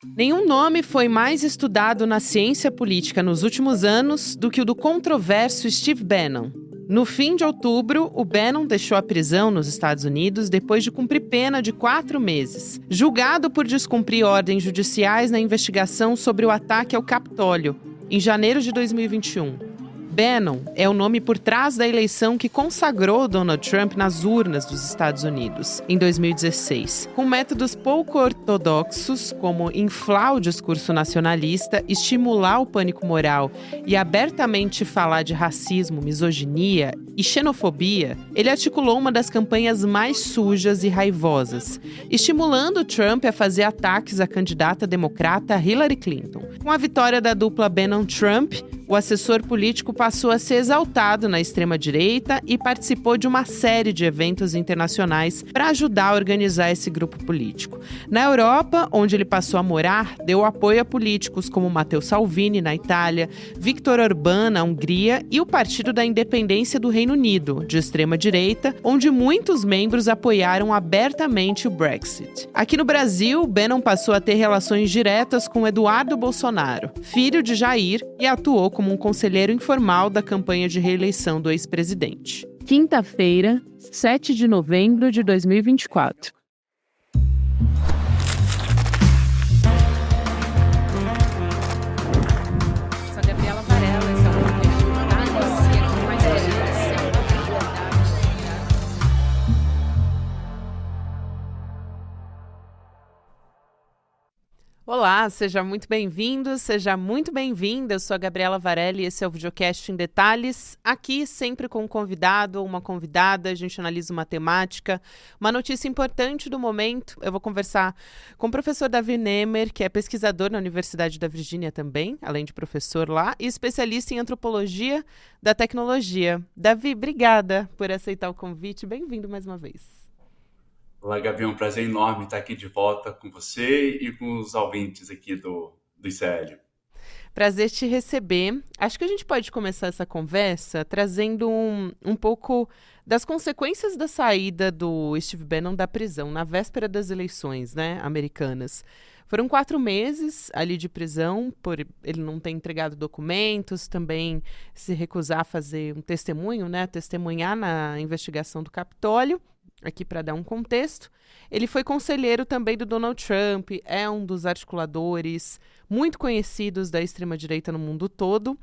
Nenhum nome foi mais estudado na ciência política nos últimos anos do que o do controverso Steve Bannon. No fim de outubro, o Bannon deixou a prisão nos Estados Unidos depois de cumprir pena de 4 meses, julgado por descumprir ordens judiciais na investigação sobre o ataque ao Capitólio, em janeiro de 2021. Bannon é o nome por trás da eleição que consagrou Donald Trump nas urnas dos Estados Unidos, em 2016, com métodos pouco ortodoxos, como inflar o discurso nacionalista, estimular o pânico moral e abertamente falar de racismo, misoginia e xenofobia. Ele articulou uma das campanhas mais sujas e raivosas, estimulando Trump a fazer ataques à candidata democrata Hillary Clinton. Com a vitória da dupla Bannon-Trump, o assessor político passou a ser exaltado na extrema-direita e participou de uma série de eventos internacionais para ajudar a organizar esse grupo político. Na Europa, onde ele passou a morar, deu apoio a políticos como Matteo Salvini, na Itália, Viktor Orbán, na Hungria, e o Partido da Independência do Reino Unido, de extrema-direita, onde muitos membros apoiaram abertamente o Brexit. Aqui no Brasil, Bannon passou a ter relações diretas com Eduardo Bolsonaro, filho de Jair, e atuou como um conselheiro informal da campanha de reeleição do ex-presidente. Quinta-feira, 7 de novembro de 2024. Sou a Gabriela Varela, esse é o podcast Detalhes, e aqui mais Olá, seja muito bem-vindo, seja muito bem-vinda. Eu sou a Gabriela Varela e esse é o videocast em Detalhes. Aqui, sempre com um convidado ou uma convidada, a gente analisa uma temática, uma notícia importante do momento. Eu vou conversar com o professor Davi Nemer, que é pesquisador na Universidade da Virgínia também, além de professor lá, e especialista em antropologia da tecnologia. Davi, obrigada por aceitar o convite. Bem-vindo mais uma vez. Olá, Gabi, é um prazer enorme estar aqui de volta com você e com os ouvintes aqui do ICL. Prazer te receber. Acho que a gente pode começar essa conversa trazendo um pouco das consequências da saída do Steve Bannon da prisão na véspera das eleições, né, americanas. Foram 4 meses ali de prisão, por ele não ter entregado documentos, também se recusar a fazer um testemunho, né, testemunhar na investigação do Capitólio. Aqui para dar um contexto, ele foi conselheiro também do Donald Trump, é um dos articuladores muito conhecidos da extrema-direita no mundo todo,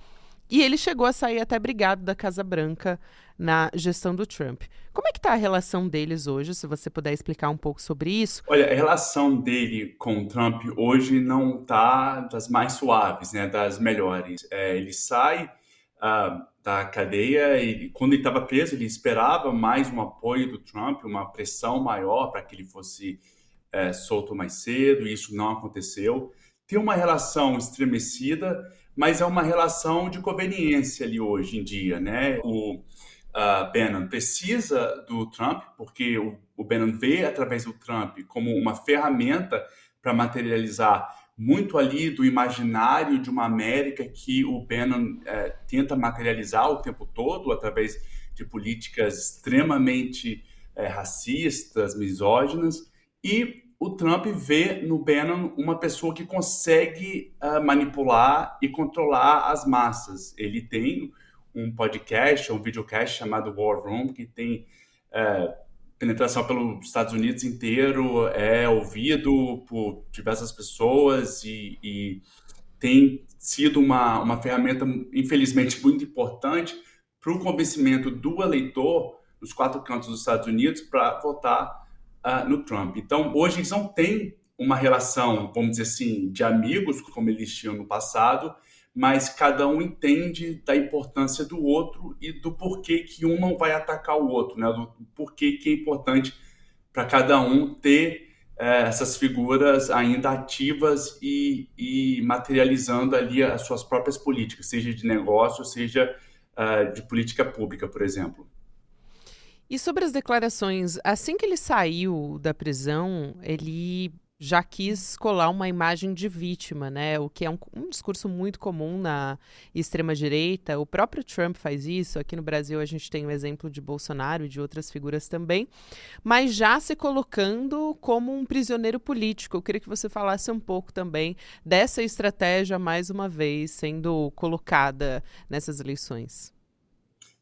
e ele chegou a sair até brigado da Casa Branca na gestão do Trump. Como é que está a relação deles hoje, se você puder explicar um pouco sobre isso? Olha, a relação dele com o Trump hoje não está das mais suaves, né, das melhores. Ele sai da cadeia e quando ele estava preso, ele esperava mais um apoio do Trump, uma pressão maior para que ele fosse solto mais cedo, e isso não aconteceu. Tem uma relação estremecida, mas é uma relação de conveniência ali hoje em dia, né? O Bannon precisa do Trump, porque o Bannon vê através do Trump como uma ferramenta para materializar muito ali do imaginário de uma América que o Bannon tenta materializar o tempo todo através de políticas extremamente racistas, misóginas, e o Trump vê no Bannon uma pessoa que consegue manipular e controlar as massas. Ele tem um podcast, um videocast chamado War Room, que tem penetração pelos Estados Unidos inteiro, é ouvido por diversas pessoas e tem sido uma ferramenta, infelizmente, muito importante para o convencimento do eleitor nos 4 cantos dos Estados Unidos para votar no Trump. Então, hoje eles não têm uma relação, vamos dizer assim, de amigos, como eles tinham no passado, mas cada um entende da importância do outro e do porquê que um não vai atacar o outro, né? Do porquê que é importante para cada um ter essas figuras ainda ativas e materializando ali as suas próprias políticas, seja de negócio, seja de política pública, por exemplo. E sobre as declarações, assim que ele saiu da prisão, ele já quis colar uma imagem de vítima, né? O que é um discurso muito comum na extrema-direita. O próprio Trump faz isso. Aqui no Brasil a gente tem o exemplo de Bolsonaro e de outras figuras também, mas já se colocando como um prisioneiro político. Eu queria que você falasse um pouco também dessa estratégia, mais uma vez, sendo colocada nessas eleições.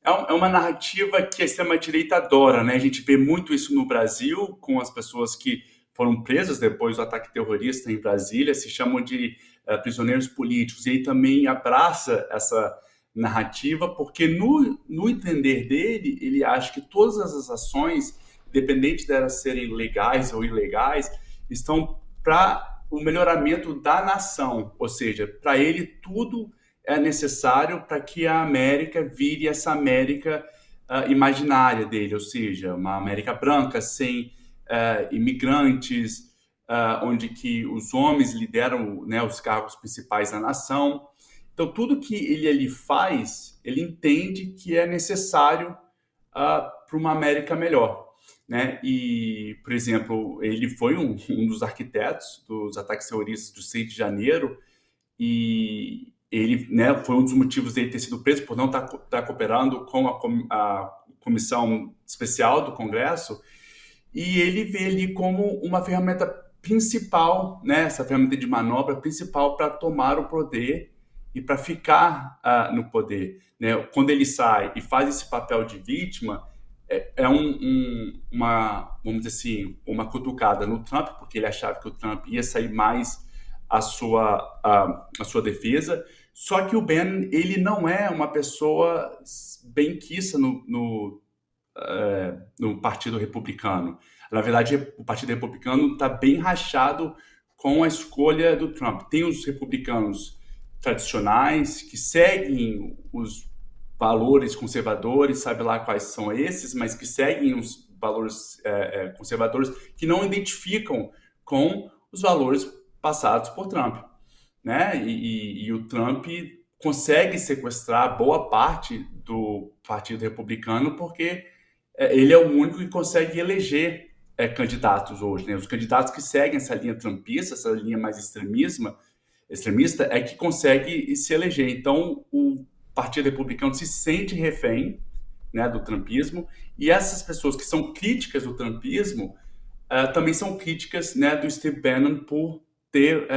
É uma narrativa que a extrema-direita adora, né? A gente vê muito isso no Brasil, com as pessoas que foram presas depois do ataque terrorista em Brasília, se chamam de prisioneiros políticos. E ele também abraça essa narrativa, porque no entender dele, ele acha que todas as ações, independente de elas serem legais ou ilegais, estão para o melhoramento da nação. Ou seja, para ele tudo é necessário para que a América vire essa América imaginária dele, ou seja, uma América branca, sem imigrantes, onde que os homens lideram, né, os cargos principais da nação. Então, tudo que ele faz, ele entende que é necessário para uma América melhor. Né? E, por exemplo, ele foi um dos arquitetos dos ataques terroristas do 6 de janeiro, e ele, né, foi um dos motivos dele ter sido preso por não estar cooperando com a comissão especial do Congresso, e ele vê ali como uma ferramenta principal, né, essa ferramenta de manobra principal para tomar o poder e para ficar no poder. Né? Quando ele sai e faz esse papel de vítima, vamos dizer assim, uma cutucada no Trump, porque ele achava que o Trump ia sair mais a sua defesa. Só que o Bannon, ele não é uma pessoa benquista no Partido Republicano. Na verdade, o Partido Republicano está bem rachado com a escolha do Trump. Tem os republicanos tradicionais que seguem os valores conservadores, sabe lá quais são esses, mas que seguem os valores conservadores, que não identificam com os valores passados por Trump, né? E o Trump consegue sequestrar boa parte do Partido Republicano porque ele é o único que consegue eleger candidatos hoje, né? Os candidatos que seguem essa linha trumpista, essa linha mais extremista, é que consegue se eleger. Então, o Partido Republicano se sente refém, né, do trumpismo, e essas pessoas que são críticas do trumpismo também são críticas, né, do Steve Bannon por ter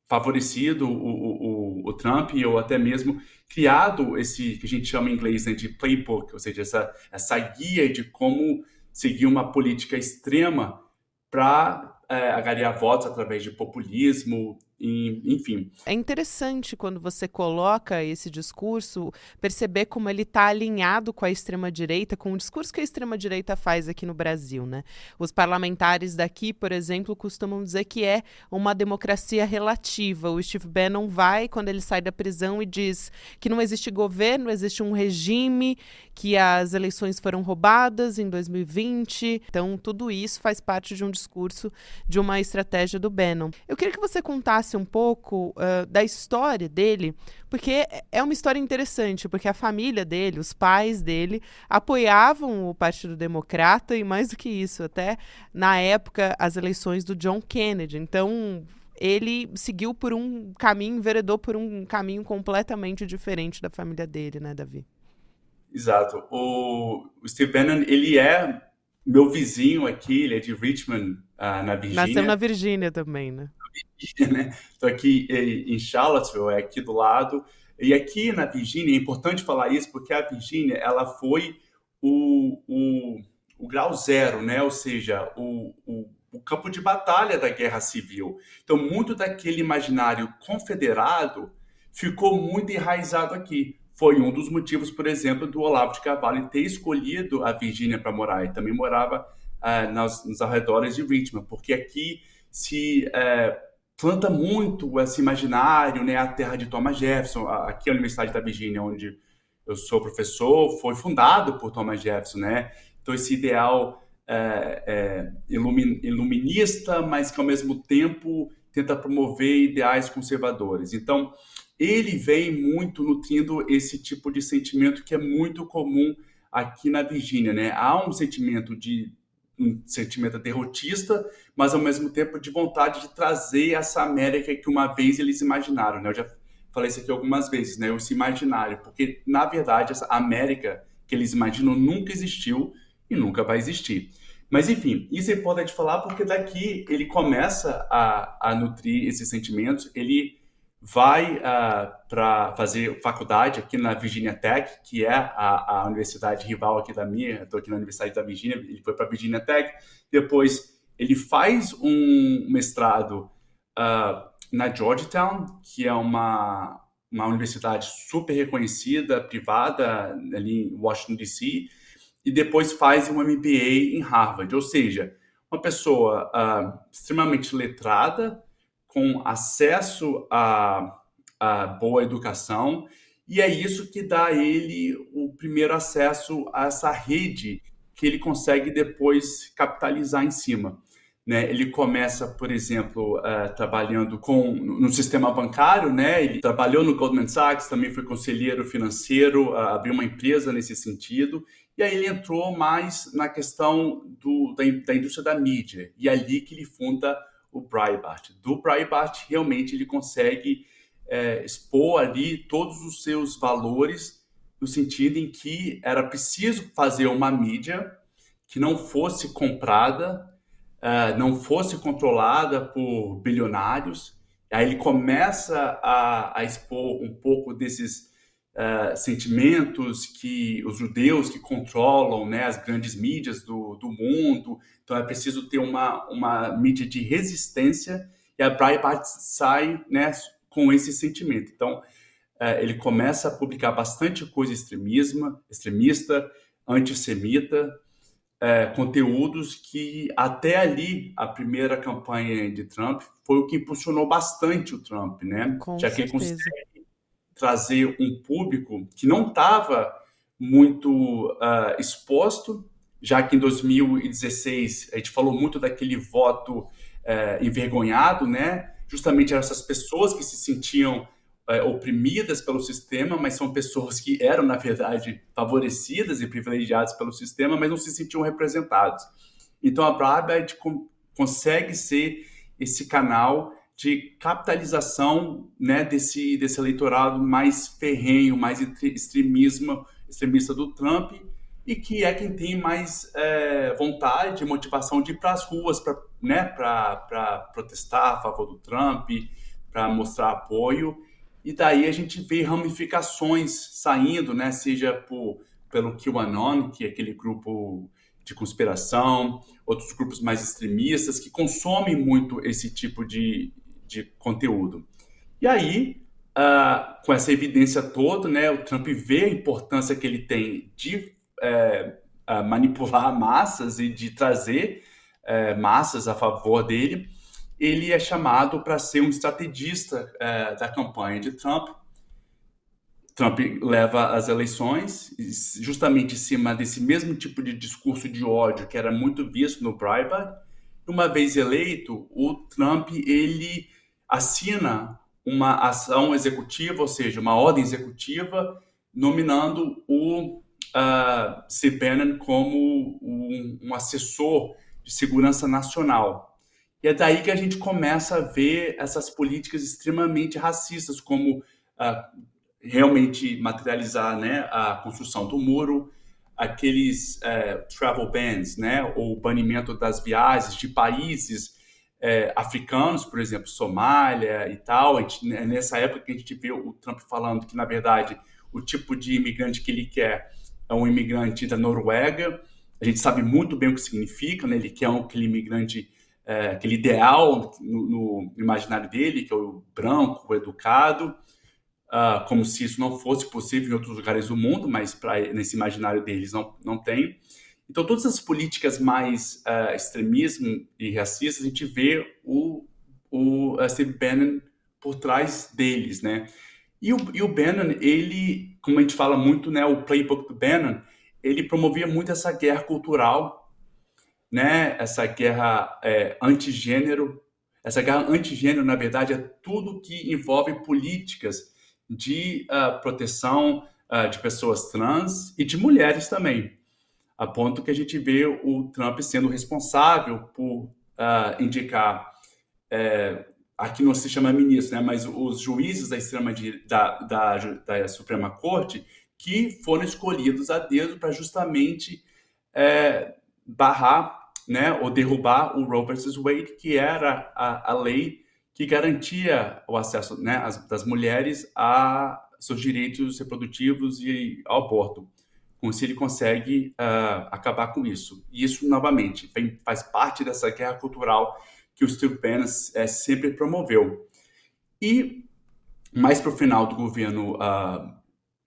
favorecido o Trump, ou até mesmo criado esse que a gente chama em inglês, né, de playbook, ou seja, essa guia de como seguir uma política extrema para angariar votos através de populismo, enfim. É interessante quando você coloca esse discurso, perceber como ele está alinhado com a extrema-direita, com o discurso que a extrema-direita faz aqui no Brasil, né? Os parlamentares daqui, por exemplo, costumam dizer que é uma democracia relativa. O Steve Bannon vai, quando ele sai da prisão, e diz que não existe governo, existe um regime, que as eleições foram roubadas em 2020. Então, tudo isso faz parte de um discurso, de uma estratégia do Bannon. Eu queria que você contasse um pouco da história dele, porque é uma história interessante, porque a família dele, os pais dele, apoiavam o Partido Democrata e, mais do que isso, até na época, as eleições do John Kennedy. Então, ele seguiu por um caminho, enveredou por um caminho completamente diferente da família dele, né, Davi? Exato. O Steve Bannon, ele é meu vizinho aqui, ele é de Richmond, na Nasceu Virgínia. na Virgínia também, né? Né? Estou aqui em Charlottesville, é aqui do lado. E aqui na Virgínia, é importante falar isso, porque a Virgínia, ela foi o grau zero, né? Ou seja, o campo de batalha da Guerra Civil. Então, muito daquele imaginário confederado ficou muito enraizado aqui. Foi um dos motivos, por exemplo, do Olavo de Carvalho ter escolhido a Virgínia para morar. Ele também morava nos arredores de Richmond, porque aqui se planta muito esse imaginário, né? A terra de Thomas Jefferson. Aqui a Universidade da Virgínia, onde eu sou professor, foi fundado por Thomas Jefferson, né? Então esse ideal iluminista, mas que ao mesmo tempo tenta promover ideais conservadores. Então ele vem muito nutrindo esse tipo de sentimento que é muito comum aqui na Virgínia, né? Há um sentimento um sentimento derrotista, mas ao mesmo tempo de vontade de trazer essa América que uma vez eles imaginaram, né? Eu já falei isso aqui algumas vezes, né? Esse imaginário, porque na verdade essa América que eles imaginam nunca existiu e nunca vai existir. Mas enfim, isso é importante falar porque daqui ele começa a nutrir esses sentimentos, ele vai para fazer faculdade aqui na Virginia Tech, que é a universidade rival aqui da minha. Estou aqui na Universidade da Virgínia, ele foi para a Virginia Tech. Depois ele faz um mestrado na Georgetown, que é uma universidade super reconhecida, privada, ali em Washington, D.C., e depois faz um MBA em Harvard. Ou seja, uma pessoa extremamente letrada, com acesso a boa educação, e é isso que dá a ele o primeiro acesso a essa rede que ele consegue depois capitalizar em cima. Né? Ele começa, por exemplo, trabalhando no sistema bancário, né? Ele trabalhou no Goldman Sachs, também foi conselheiro financeiro, abriu uma empresa nesse sentido, e aí ele entrou mais na questão da indústria da mídia, e é ali que ele funda o Breitbart. Do Breitbart, realmente, ele consegue expor ali todos os seus valores, no sentido em que era preciso fazer uma mídia que não fosse comprada, não fosse controlada por bilionários. Aí ele começa a expor um pouco desses sentimentos que os judeus que controlam, né, as grandes mídias do mundo. Então é preciso ter uma mídia de resistência, e a Breitbart sai, né, com esse sentimento. Então ele começa a publicar bastante coisa extremista, antissemita, conteúdos que até ali, a primeira campanha de Trump, foi o que impulsionou bastante o Trump, né? Com Já que ele certeza. consegue trazer um público que não estava muito exposto, já que em 2016 a gente falou muito daquele voto envergonhado, né? Justamente eram essas pessoas que se sentiam oprimidas pelo sistema, mas são pessoas que eram, na verdade, favorecidas e privilegiadas pelo sistema, mas não se sentiam representados. Então, a Breitbart consegue ser esse canal de capitalização, né, desse eleitorado mais ferrenho, mais extremista do Trump, e que é quem tem mais vontade e motivação de ir para as ruas para protestar a favor do Trump, para mostrar apoio. E daí a gente vê ramificações saindo, né, seja pelo QAnon, que é aquele grupo de conspiração, outros grupos mais extremistas que consomem muito esse tipo de conteúdo. E aí, com essa evidência toda, né, o Trump vê a importância que ele tem de manipular massas e de trazer massas a favor dele. Ele é chamado para ser um estrategista da campanha de Trump. Trump leva as eleições justamente em cima desse mesmo tipo de discurso de ódio que era muito visto no Breitbart. Uma vez eleito, o Trump ele assina uma ação executiva, ou seja, uma ordem executiva, nominando o Steve Bannon como um assessor de segurança nacional. E é daí que a gente começa a ver essas políticas extremamente racistas, como realmente materializar, né, a construção do muro, aqueles travel bans, né, ou banimento das viagens de países africanos, por exemplo, Somália e tal. Nessa época que a gente vê o Trump falando que, na verdade, o tipo de imigrante que ele quer é um imigrante da Noruega. A gente sabe muito bem o que significa, né? Ele quer aquele imigrante, aquele ideal no imaginário dele, que é o branco, o educado, como se isso não fosse possível em outros lugares do mundo, mas nesse imaginário deles não tem. Então, todas as políticas mais extremismo e racistas, a gente vê o Steve Bannon por trás deles, né? E o Bannon, ele, como a gente fala muito, né, o playbook do Bannon, ele promovia muito essa guerra cultural, né? Essa guerra antigênero. Essa guerra antigênero, na verdade, é tudo que envolve políticas de proteção de pessoas trans e de mulheres também. a ponto que a gente vê o Trump sendo responsável por indicar, aqui não se chama ministro, né, mas os juízes da Suprema Corte, que foram escolhidos a dedo para justamente barrar, né, ou derrubar o Roe versus Wade, que era a lei que garantia o acesso, né, das mulheres a seus direitos reprodutivos e ao aborto. Com se ele consegue acabar com isso. E isso, novamente, faz parte dessa guerra cultural que o Steve Bannon sempre promoveu. E, mais para o final do governo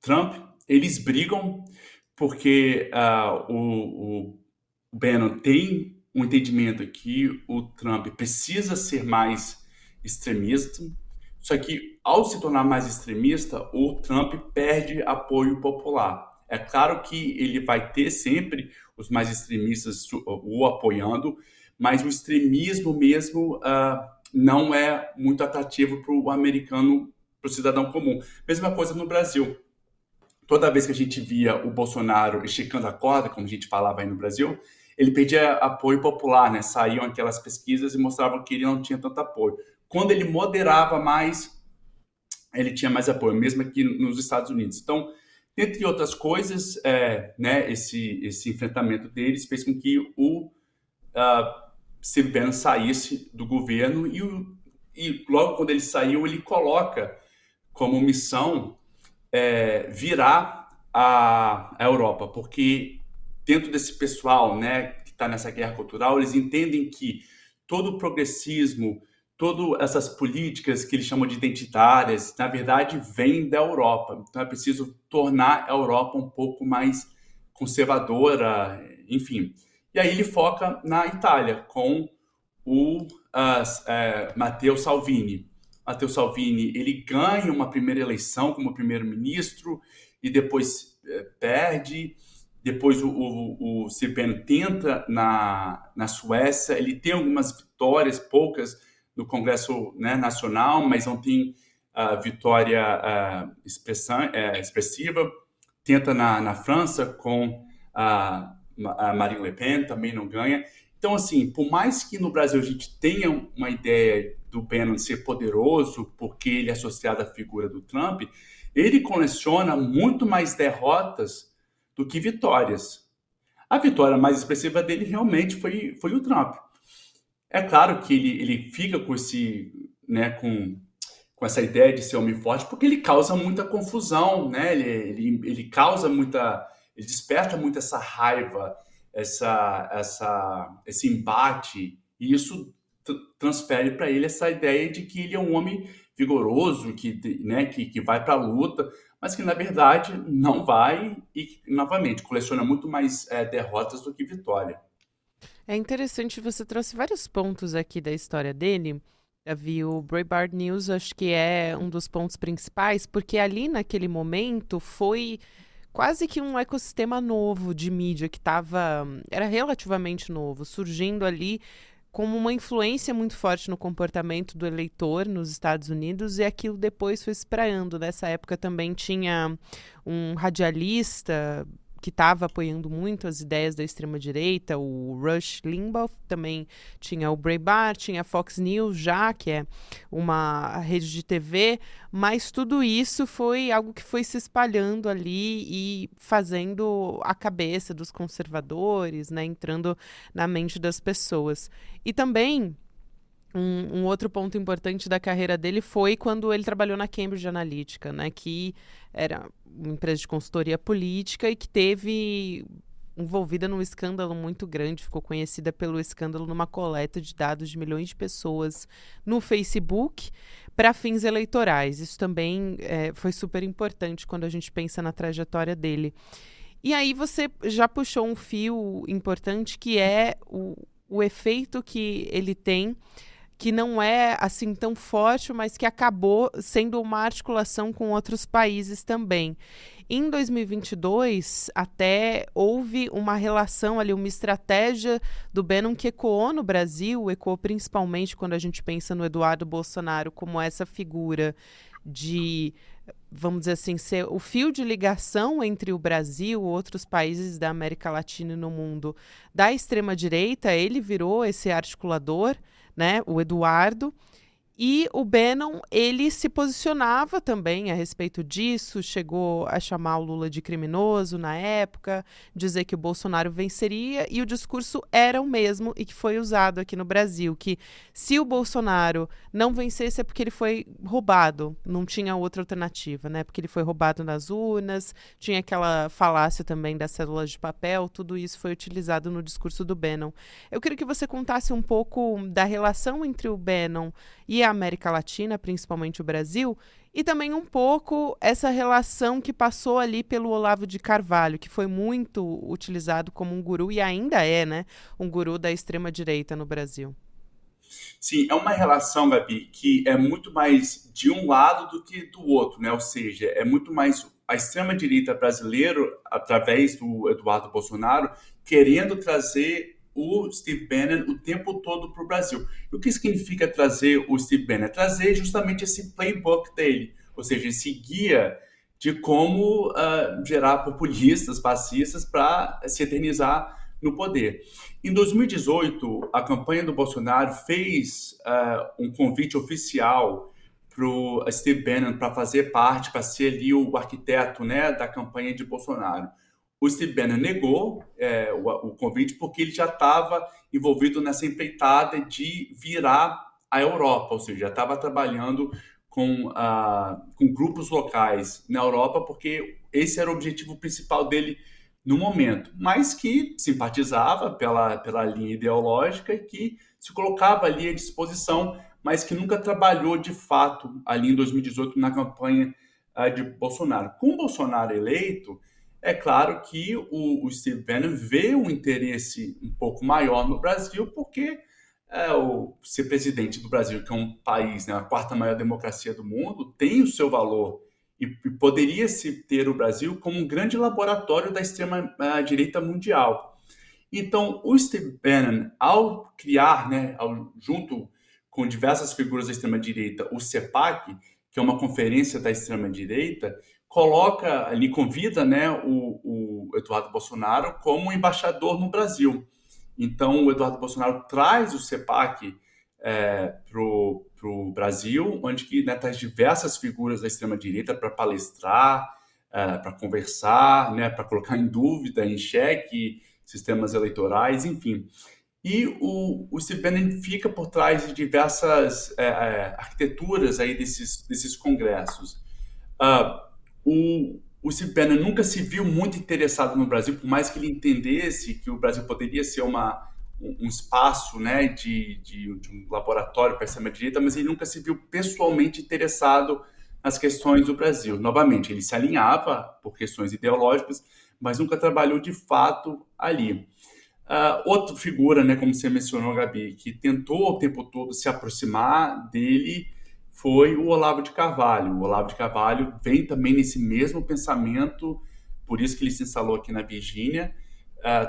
Trump, eles brigam porque o Bannon tem um entendimento que o Trump precisa ser mais extremista, só que, ao se tornar mais extremista, o Trump perde apoio popular. É claro que ele vai ter sempre os mais extremistas o apoiando, mas o extremismo mesmo não é muito atrativo para o americano, para o cidadão comum. Mesma coisa no Brasil. Toda vez que a gente via o Bolsonaro esticando a corda, como a gente falava aí no Brasil, ele perdia apoio popular, né? Saíam aquelas pesquisas e mostravam que ele não tinha tanto apoio. Quando ele moderava mais, ele tinha mais apoio, mesmo aqui nos Estados Unidos. Então, entre outras coisas, né, esse enfrentamento deles fez com que o Steve Bannon saísse do governo e logo quando ele saiu, ele coloca como missão virar a Europa, porque dentro desse pessoal, né, que está nessa guerra cultural, eles entendem que todo o progressismo, todas essas políticas que eles chamam de identitárias, na verdade, vêm da Europa. Então, é preciso tornar a Europa um pouco mais conservadora, enfim. E aí ele foca na Itália, com o Matteo Salvini. Matteo Salvini, ele ganha uma primeira eleição como primeiro-ministro e depois perde. Depois o Steve Bannon tenta na Suécia, ele tem algumas vitórias, poucas, no Congresso, né, Nacional, mas não tem vitória expressiva. Tenta na França com a Marine Le Pen, também não ganha. Então, assim, por mais que no Brasil a gente tenha uma ideia do Bannon ser poderoso, porque ele é associado à figura do Trump, ele coleciona muito mais derrotas do que vitórias. A vitória mais expressiva dele realmente foi o Trump. É claro que ele fica com né, com essa ideia de ser homem forte, porque ele causa muita confusão, né? Ele causa muita, ele desperta muito essa raiva, esse embate, e isso transfere para ele essa ideia de que ele é um homem vigoroso, né, que vai para a luta, mas que na verdade não vai e, novamente, coleciona muito mais derrotas do que vitória. É interessante, você trouxe vários pontos aqui da história dele, Davi. O Breitbart News acho que é um dos pontos principais, porque ali naquele momento foi quase que um ecossistema novo de mídia que era relativamente novo, surgindo ali como uma influência muito forte no comportamento do eleitor nos Estados Unidos, e aquilo depois foi espraiando. Nessa época também tinha um radialista que estava apoiando muito as ideias da extrema-direita, o Rush Limbaugh, também tinha o Breitbart, tinha a Fox News já, que é uma rede de TV, mas tudo isso foi algo que foi se espalhando ali e fazendo a cabeça dos conservadores, né, entrando na mente das pessoas. E também um outro ponto importante da carreira dele foi quando ele trabalhou na Cambridge Analytica, né, que era uma empresa de consultoria política e que teve envolvida num escândalo muito grande, ficou conhecida pelo escândalo numa coleta de dados de milhões de pessoas no Facebook para fins eleitorais. Isso também foi super importante quando a gente pensa na trajetória dele. E aí você já puxou um fio importante, que é o efeito que ele tem, que não é assim tão forte, mas que acabou sendo uma articulação com outros países também. Em 2022, até houve uma relação ali, uma estratégia do Bannon que ecoou no Brasil, ecoou principalmente quando a gente pensa no Eduardo Bolsonaro como essa figura de, vamos dizer assim, ser o fio de ligação entre o Brasil e outros países da América Latina e no mundo da extrema-direita. Ele virou esse articulador, né, o Eduardo. E o Bannon, ele se posicionava também a respeito disso, chegou a chamar o Lula de criminoso na época, dizer que o Bolsonaro venceria, e o discurso era o mesmo e que foi usado aqui no Brasil, que se o Bolsonaro não vencesse é porque ele foi roubado, não tinha outra alternativa, né? Porque ele foi roubado nas urnas, tinha aquela falácia também das cédulas de papel, tudo isso foi utilizado no discurso do Bannon. Eu queria que você contasse um pouco da relação entre o Bannon e a América Latina, principalmente o Brasil, e também um pouco essa relação que passou ali pelo Olavo de Carvalho, que foi muito utilizado como um guru, e ainda é, né, um guru da extrema-direita no Brasil. Sim, é uma relação, Gabi, que é muito mais de um lado do que do outro, né? Ou seja, é muito mais a extrema-direita brasileira, através do Eduardo Bolsonaro, querendo trazer o Steve Bannon o tempo todo para o Brasil. E o que significa trazer o Steve Bannon? É trazer justamente esse playbook dele, ou seja, esse guia de como gerar populistas, fascistas, para se eternizar no poder. Em 2018, a campanha do Bolsonaro fez um convite oficial para o Steve Bannon para fazer parte, para ser ali o arquiteto, né, da campanha de Bolsonaro. O Steve Bannon negou o convite porque ele já estava envolvido nessa empreitada de virar a Europa, ou seja, já estava trabalhando com grupos locais na Europa, porque esse era o objetivo principal dele no momento, mas que simpatizava pela linha ideológica e que se colocava ali à disposição, mas que nunca trabalhou de fato ali em 2018 na campanha de Bolsonaro. Com o Bolsonaro eleito, é claro que o Steve Bannon vê um interesse um pouco maior no Brasil, porque o ser presidente do Brasil, que é um país, né, a quarta maior democracia do mundo, tem o seu valor e poderia-se ter o Brasil como um grande laboratório da extrema-direita mundial. Então, o Steve Bannon, ao criar, né, junto com diversas figuras da extrema-direita, o CEPAC, que é uma conferência da extrema-direita, coloca ali, convida, né, o Eduardo Bolsonaro como embaixador no Brasil. Então, o Eduardo Bolsonaro traz o CEPAC para o Brasil, onde que, né, traz diversas figuras da extrema-direita para palestrar, para conversar, né, para colocar em dúvida, em xeque, sistemas eleitorais, enfim. E o Steve Bannon fica por trás de diversas arquiteturas aí desses congressos. O Steve Bannon nunca se viu muito interessado no Brasil, por mais que ele entendesse que o Brasil poderia ser um espaço, né, de um laboratório para a extrema-direita, mas ele nunca se viu pessoalmente interessado nas questões do Brasil. Novamente, ele se alinhava por questões ideológicas, mas nunca trabalhou de fato ali. Outra figura, né, como você mencionou, Gabi, que tentou o tempo todo se aproximar dele foi o Olavo de Carvalho. O Olavo de Carvalho vem também nesse mesmo pensamento, por isso que ele se instalou aqui na Virgínia,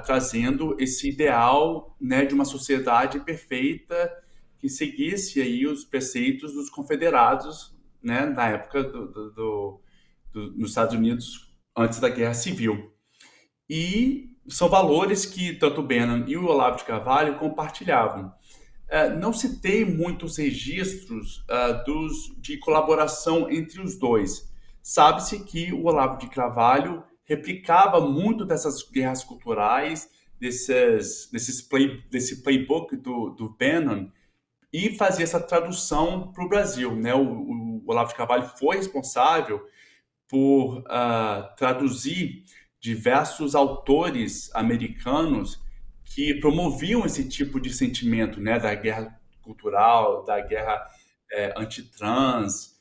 trazendo esse ideal, né, de uma sociedade perfeita que seguisse aí os preceitos dos confederados, né, na época nos Estados Unidos, antes da Guerra Civil. E são valores que tanto o Bannon e o Olavo de Carvalho compartilhavam. Não se tem muitos registros de colaboração entre os dois. Sabe-se que o Olavo de Carvalho replicava muito dessas guerras culturais, desse playbook do Bannon, e fazia essa tradução para o Brasil, né? O Olavo de Carvalho foi responsável por traduzir diversos autores americanos que promoviam esse tipo de sentimento, né, da guerra cultural, da guerra anti-trans,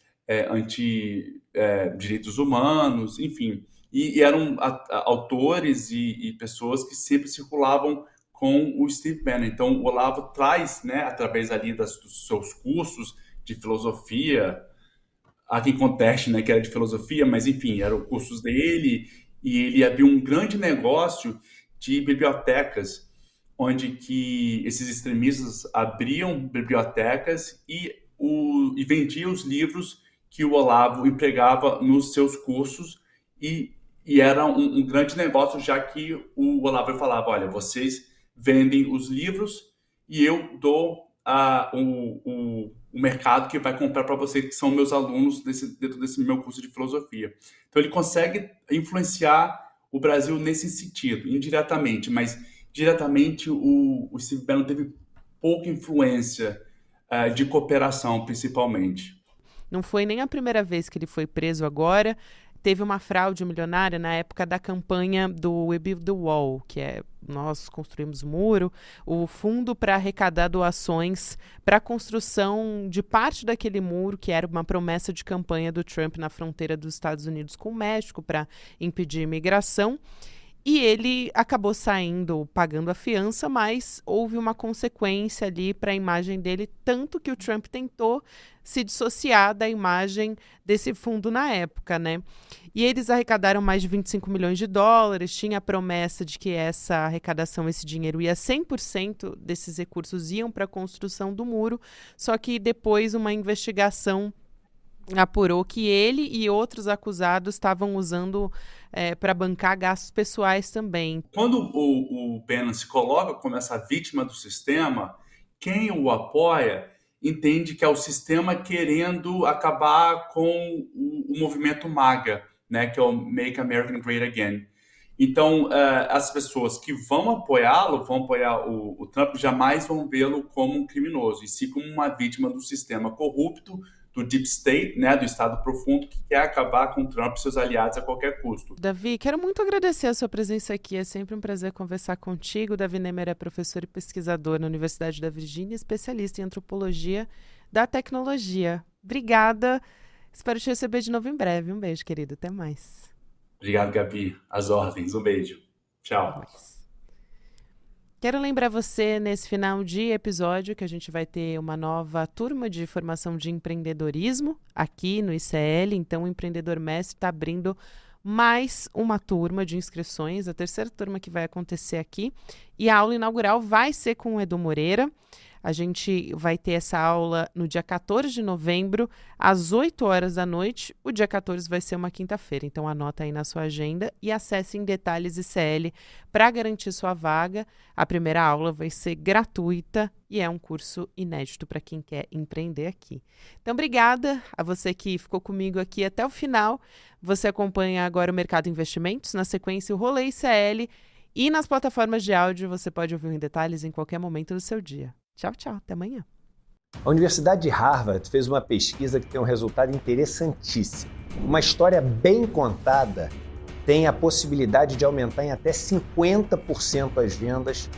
anti-direitos humanos, enfim. E eram autores e pessoas que sempre circulavam com o Steve Bannon. Então, o Olavo traz, né, através ali dos seus cursos de filosofia, há quem conteste, né, que era de filosofia, mas enfim, eram cursos dele, e ele abriu um grande negócio de bibliotecas, onde que esses extremistas abriam bibliotecas e vendiam os livros que o Olavo empregava nos seus cursos, e era um grande negócio, já que o Olavo falava, olha, vocês vendem os livros e eu dou o mercado que vai comprar para vocês, que são meus alunos dentro desse meu curso de filosofia. Então ele consegue influenciar o Brasil nesse sentido, indiretamente, mas diretamente o Steve Bannon teve pouca influência de cooperação, principalmente. Não foi nem a primeira vez que ele foi preso agora. Teve uma fraude milionária na época da campanha do We Build the Wall, que é Nós Construímos o Muro, o fundo para arrecadar doações para a construção de parte daquele muro, que era uma promessa de campanha do Trump na fronteira dos Estados Unidos com o México para impedir imigração. E ele acabou saindo, pagando a fiança, mas houve uma consequência ali para a imagem dele, tanto que o Trump tentou se dissociar da imagem desse fundo na época, né? E eles arrecadaram mais de 25 milhões de dólares, tinha a promessa de que essa arrecadação, esse dinheiro 100% desses recursos iam para a construção do muro, só que depois uma investigação apurou que ele e outros acusados estavam usando para bancar gastos pessoais também. Quando o Bannon se coloca como essa vítima do sistema, quem o apoia entende que é o sistema querendo acabar com o movimento MAGA, né, que é o Make America Great Again. Então, as pessoas que vão apoiá-lo, vão apoiar o Trump, jamais vão vê-lo como um criminoso, e sim como uma vítima do sistema corrupto, do Deep State, né, do Estado profundo, que quer acabar com o Trump e seus aliados a qualquer custo. Davi, quero muito agradecer a sua presença aqui. É sempre um prazer conversar contigo. Davi Nemer é professor e pesquisador na Universidade da Virgínia, especialista em antropologia da tecnologia. Obrigada. Espero te receber de novo em breve. Um beijo, querido. Até mais. Obrigado, Gabi. Às ordens. Um beijo. Tchau. Quero lembrar você, nesse final de episódio, que a gente vai ter uma nova turma de formação de empreendedorismo aqui no ICL. Então, o Empreendedor Mestre está abrindo mais uma turma de inscrições, a terceira turma que vai acontecer aqui. E a aula inaugural vai ser com o Edu Moreira. A gente vai ter essa aula no dia 14 de novembro, às 8 horas da noite. O dia 14 vai ser uma quinta-feira, então anota aí na sua agenda e acesse em Detalhes ICL para garantir sua vaga. A primeira aula vai ser gratuita e é um curso inédito para quem quer empreender aqui. Então, obrigada a você que ficou comigo aqui até o final. Você acompanha agora o Mercado Investimentos, na sequência o Rolê ICL, e nas plataformas de áudio você pode ouvir Em Detalhes em qualquer momento do seu dia. Tchau, tchau. Até amanhã. A Universidade de Harvard fez uma pesquisa que tem um resultado interessantíssimo. Uma história bem contada tem a possibilidade de aumentar em até 50% as vendas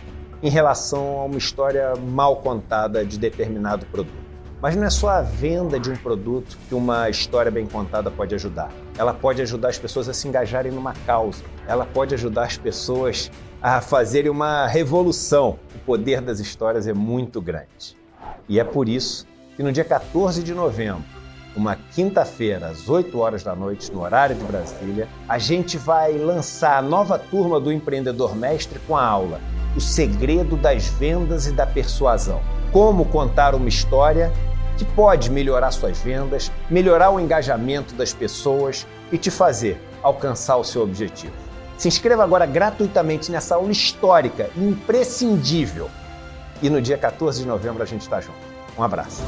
em relação a uma história mal contada de determinado produto. Mas não é só a venda de um produto que uma história bem contada pode ajudar. Ela pode ajudar as pessoas a se engajarem numa causa. Ela pode ajudar as pessoas a fazerem uma revolução. O poder das histórias é muito grande. E é por isso que no dia 14 de novembro, uma quinta-feira, às 8 horas da noite, no horário de Brasília, a gente vai lançar a nova turma do Empreendedor Mestre com a aula O Segredo das Vendas e da Persuasão. Como contar uma história que pode melhorar suas vendas, melhorar o engajamento das pessoas e te fazer alcançar o seu objetivo. Se inscreva agora gratuitamente nessa aula histórica e imprescindível. E no dia 14 de novembro a gente está junto. Um abraço.